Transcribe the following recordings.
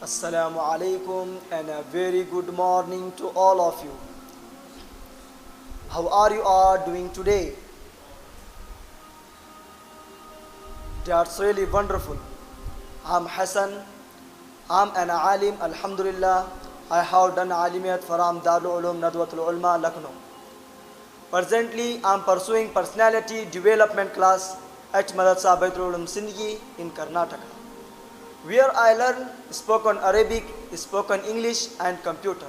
Assalamu alaikum and a very good morning to all of you. How are you all doing today? That's really wonderful. I'm Hassan. I'm an alim, alhamdulillah. I have done alimiyat from Darul Ulum Nadwatul Ulma, Lucknow. Presently, I'm pursuing personality development class at madarsa Baitul Ulum Sindagi in Karnataka, where I learn spoken Arabic, spoken English and computer.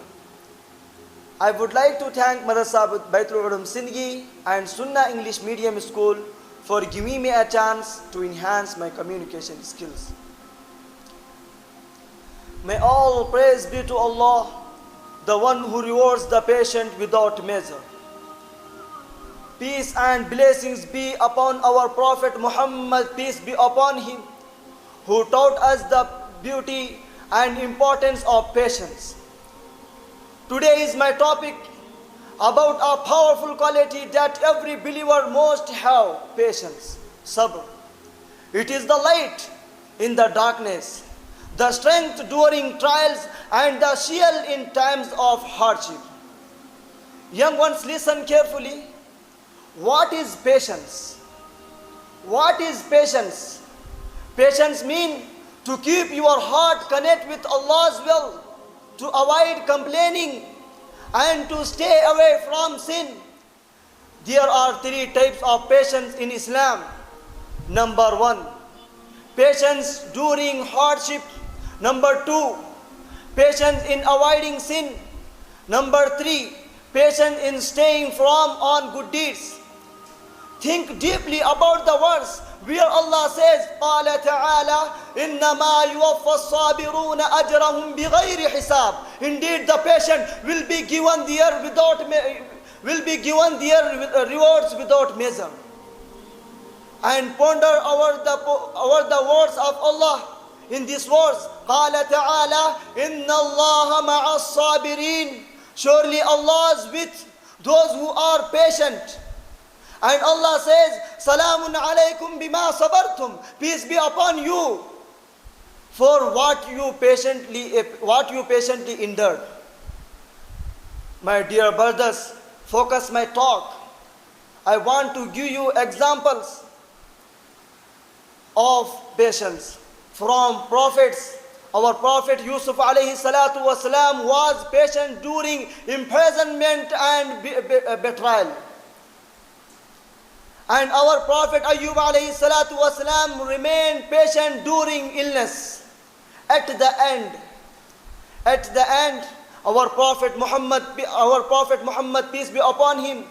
I would like to thank Madarsa Baitul Ulum Sindagi and Sunnah English Medium School for giving me a chance to enhance my communication skills. May all praise be to Allah, the one who rewards the patient without measure. Peace and blessings be upon our Prophet Muhammad, peace be upon him, who taught us the beauty and importance of patience. Today is my topic about a powerful quality that every believer must have: patience, Sabr. It is the light in the darkness, the strength during trials, and the shield in times of hardship. Young ones, listen carefully. What is patience? What is patience? Patience means to keep your heart connect with Allah's will, to avoid complaining, and to stay away from sin. There are three types of patience in Islam. Number one, patience during hardship. Number two, patience in avoiding sin. Number three, patience in staying firm on good deeds. Think deeply about the verse where Allah says, قال تعالى إنما يوفى الصابرون أجرهم بغير حساب. Indeed, the patient will be given their rewards without measure. And ponder over the words of Allah in this verse. قال تعالى إن الله مع الصابرين. Surely Allah is with those who are patient. And Allah says, Salamun alaykum bima sabartum. Peace be upon you for what you patiently endured. My dear brothers, focus my talk. I want to give you examples of patience from prophets. Our Prophet Yusuf alayhi salatu wasalam was patient during imprisonment and betrayal. And our Prophet Ayyub alayhi salatu wasalam remained patient during illness. At the end, our Prophet Muhammad, peace be upon him,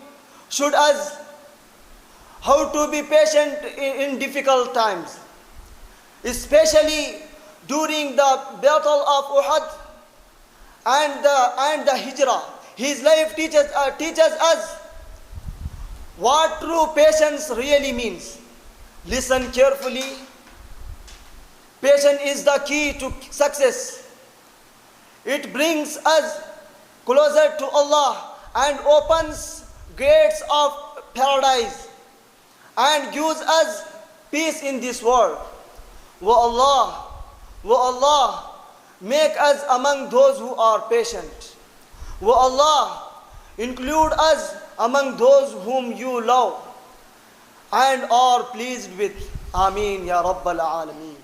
showed us how to be patient in difficult times, especially during the battle of Uhud and the Hijrah. His life teaches us what true patience really means. Listen carefully. Patience is the key to success. It brings us closer to Allah and opens gates of paradise and gives us peace in this world. O Allah, make us among those who are patient. O Allah, include us among those whom you love and are pleased with. Ameen ya Rabbal Alameen.